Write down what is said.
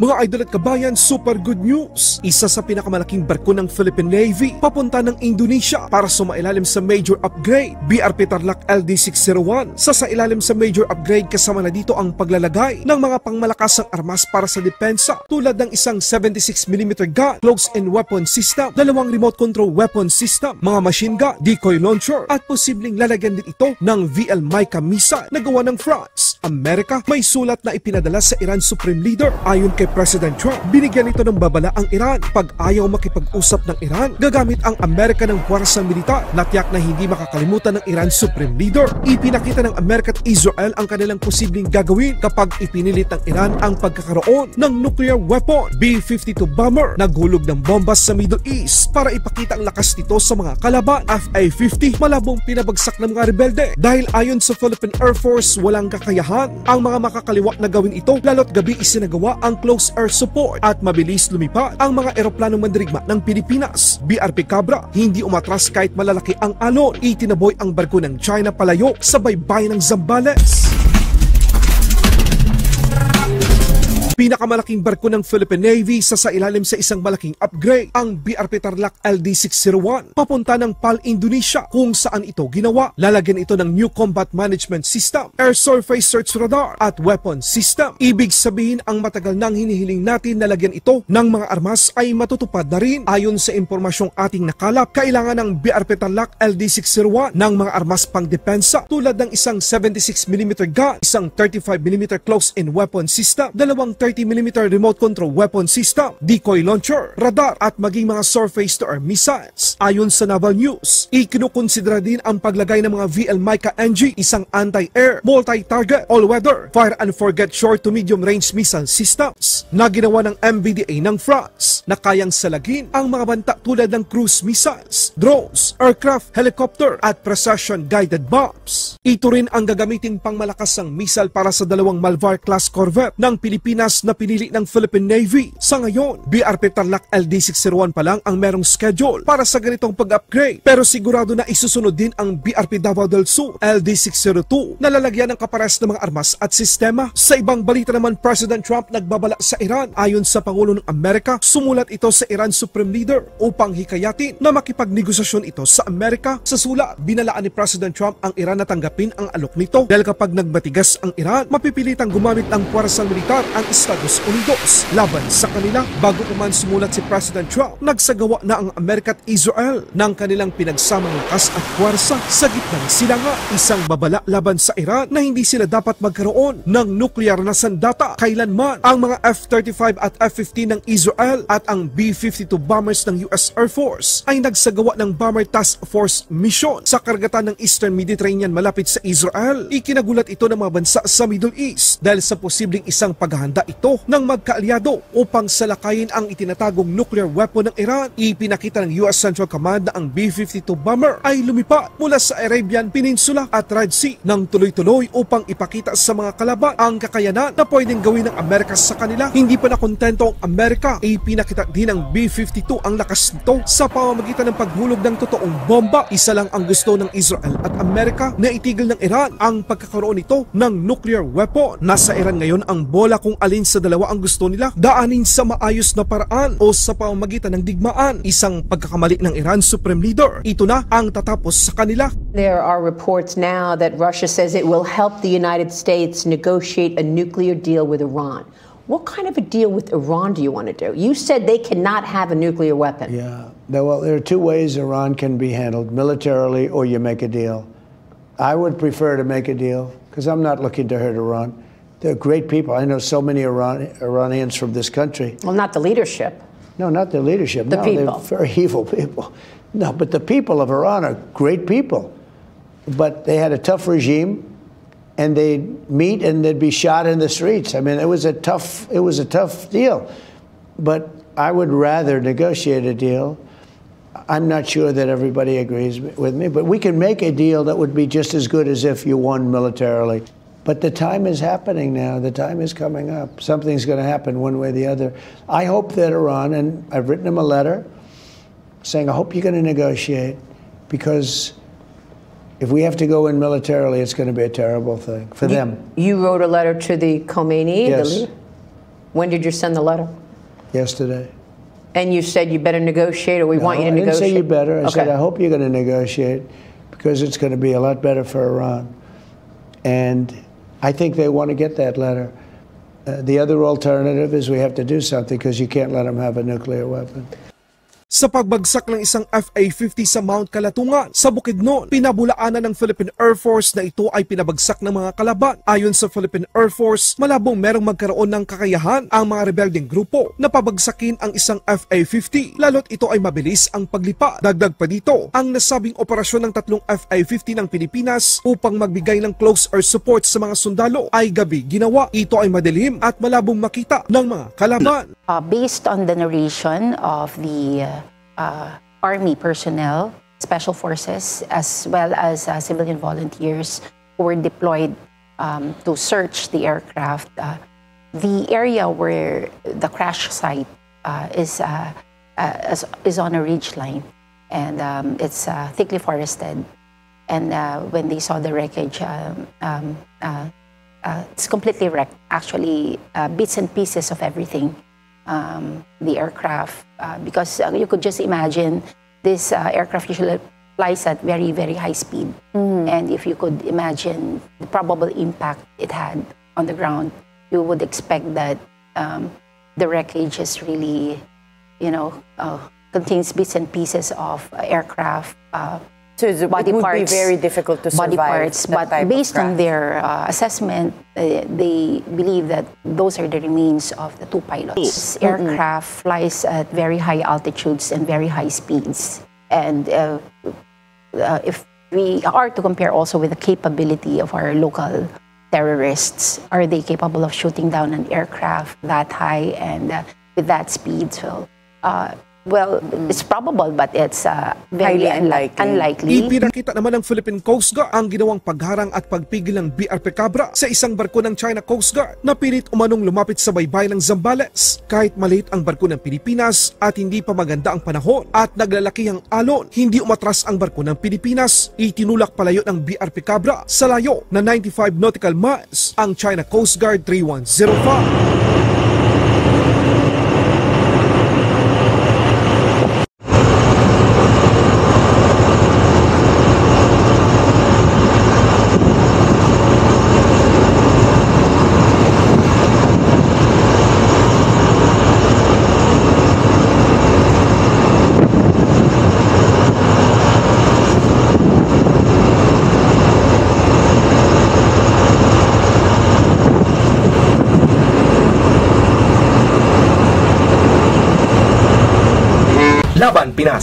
Mga idol at kabayan, super good news! Isa sa pinakamalaking barko ng Philippine Navy papunta ng Indonesia para sumailalim sa major upgrade. BRP Tarlac LD601. Sasailalim sa major upgrade kasama na dito ang paglalagay ng mga pangmalakasang armas para sa depensa tulad ng isang 76mm gun, close-in weapon system, dalawang remote control weapon system, mga machine gun, decoy launcher at posibleng lalagyan din ito ng VL Mica missile na gawa ng France. Amerika may sulat na ipinadala sa Iran Supreme Leader. Ayon kay President Trump, binigyan ito ng babala ang Iran. Pag ayaw makipag-usap ng Iran, gagamit ang Amerika ng puwersang militar. Natiyak na hindi makakalimutan ng Iran Supreme Leader. Ipinakita ng Amerika at Israel ang kanilang posibleng gagawin kapag ipinilit ng Iran ang pagkakaroon ng nuclear weapon. B-52 bomber naghulog ng bombas sa Middle East para ipakita ang lakas nito sa mga kalaban. FA-50 malabong pinabagsak ng mga rebelde dahil ayon sa Philippine Air Force walang kakayahan ang mga makakaliwa na gawin ito lalo't gabi isinagawa ang close air support at mabilis lumipad ang mga eroplanong mandirigma ng Pilipinas. BRP Cabra, hindi umatras kahit malalaki ang alon. Itinaboy ang barko ng China palayo sa baybayin ng Zambales. Pinakamalaking barko ng Philippine Navy sasailalim sa isang malaking upgrade, ang BRP Tarlac LD601 papunta ng PAL Indonesia kung saan ito ginawa. Lalagyan ito ng new combat management system, air surface search radar at weapon system. Ibig sabihin ang matagal nang hinihiling natin na lagyan ito ng mga armas ay matutupad na rin. Ayon sa impormasyong ating nakalap, kailangan ng BRP Tarlac LD601 ng mga armas pang depensa tulad ng isang 76mm gun, isang 35mm close-in weapon system, dalawang 30mm remote control weapon system, decoy launcher, radar at maging mga surface-to-air missiles. Ayon sa Naval News, ikinukonsidera din ang paglagay ng mga VL Mica NG, isang anti-air, multi-target, all-weather, fire and forget short to medium-range missile systems na ginawa ng MBDA ng France na kayang salagin ang mga banta tulad ng cruise missiles, drones, aircraft, helicopter at precision-guided bombs. Ito rin ang gagamitin pangmalakasang missile para sa dalawang Malvar-class corvette ng Pilipinas na pinili ng Philippine Navy. Sa ngayon, BRP Tarlac LD601 pa lang ang merong schedule para sa ganitong pag-upgrade. Pero sigurado na isusunod din ang BRP Davao del Sur LD602 na lalagyan ng kapares ng mga armas at sistema. Sa ibang balita naman, President Trump nagbabala sa Iran. Ayon sa Pangulo ng Amerika, sumulat ito sa Iran Supreme Leader upang hikayatin na makipagnegosasyon ito sa Amerika. Sa sulat, binalaan ni President Trump ang Iran na tanggapin ang alok nito dahil kapag nagbatigas ang Iran, mapipilitang gumamit ng puwersang militar ang Estados Unidos laban sa kanila. Bago pa man sumulat si President Trump, nagsagawa na ang Amerika at Israel ng kanilang pinagsamang lakas at puwersa sa gitnang silangan. Isang babala laban sa Iran na hindi sila dapat magkaroon ng nuklear na sandata kailanman. Ang mga F-35 at F-15 ng Israel at ang B-52 bombers ng US Air Force ay nagsagawa ng Bomber Task Force mission sa karagatan ng Eastern Mediterranean malapit sa Israel. Ikinagulat ito ng mga bansa sa Middle East dahil sa posibleng isang paghahanda ito ng magkaalyado upang salakayin ang itinatagong nuclear weapon ng Iran. Ipinakita ng US Central Command na ang B-52 bomber ay lumipad mula sa Arabian Peninsula at Red Sea ng tuloy-tuloy upang ipakita sa mga kalaban ang kakayanan na pwedeng gawin ng Amerika sa kanila. Hindi pa nakontento ang Amerika, ipinakita din ng B-52 ang lakas nito sa pamamagitan ng paghulog ng totoong bomba. Isa lang ang gusto ng Israel at Amerika na itigil ng Iran ang pagkakaroon nito ng nuclear weapon. Nasa Iran ngayon ang bola kung alin sa dalawa ang gusto nila daanin sa maayos na paraan o sa pamamagitan ng digmaan. Isang pagkakamali ng Iran Supreme Leader, ito na ang tatapos sa kanila. There are reports now that Russia says it will help the United States negotiate a nuclear deal with Iran. What kind of a deal with Iran do you want to do? You said they cannot have a nuclear weapon. Yeah, well, there are two ways Iran can be handled, militarily or you make a deal. I would prefer to make a deal because I'm not looking to hurt Iran. They're great people. I know so many Iranians from this country. Well, not the leadership. No, not the leadership. The people. They're very evil people. No, but the people of Iran are great people. But they had a tough regime, and they'd meet and they'd be shot in the streets. I mean, it was a tough deal. But I would rather negotiate a deal. I'm not sure that everybody agrees with me, but we can make a deal that would be just as good as if you won militarily. But the time is happening now. The time is coming up. Something's going to happen one way or the other. I hope that Iran, and I've written them a letter saying, I hope you're going to negotiate, because if we have to go in militarily, it's going to be a terrible thing for them. You wrote a letter to the Khomeini? Yes. When did you send the letter? Yesterday. And you said you better negotiate, or we want you to I didn't negotiate? say you better. I said, Okay. I hope you're going to negotiate because it's going to be a lot better for Iran. And I think they want to get that letter. The other alternative is we have to do something because you can't let them have a nuclear weapon. Sa pagbagsak ng isang FA-50 sa Mount Kalatungan sa Bukidnon, pinabulaanan ng Philippine Air Force na ito ay pinabagsak ng mga kalaban. Ayon sa Philippine Air Force, malabong merong magkaroon ng kakayahan ang mga rebeldeng grupo na pabagsakin ang isang FA-50, lalo't ito ay mabilis ang paglipad. Dagdag pa dito, ang nasabing operasyon ng tatlong FA-50 ng Pilipinas upang magbigay ng close air support sa mga sundalo ay gabi ginawa. Ito ay madilim at malabong makita ng mga kalaban. Based on the narration of the Army personnel, Special Forces, as well as civilian volunteers who were deployed to search the aircraft, the area where the crash site is on a ridge line, and it's thickly forested. And when they saw the wreckage, it's completely wrecked. Actually, bits and pieces of everything. The aircraft, because you could just imagine this aircraft usually flies at very, very high speed. And if you could imagine the probable impact it had on the ground, you would expect that the wreckage is really, contains bits and pieces of aircraft, So it body would parts, be very difficult to survive body parts. that But type of based crash. on their assessment, they believe that those are the remains of the two pilots. This aircraft flies at very high altitudes and very high speeds. And if we are to compare also with the capability of our local terrorists, are they capable of shooting down an aircraft that high and with that speed? So, well, it's probable, but it's very Highly unlikely. Ipinakita naman ng Philippine Coast Guard ang ginawang pagharang at pagpigil ng BRP Cabra sa isang barko ng China Coast Guard na pilit umanong lumapit sa baybayin ng Zambales. Kahit maliit ang barko ng Pilipinas at hindi pa maganda ang panahon at naglalaki ang alon, hindi umatras ang barko ng Pilipinas. Itinulak palayo ng BRP Cabra sa layo na 95 nautical miles ang China Coast Guard 3105. Laban Pinas.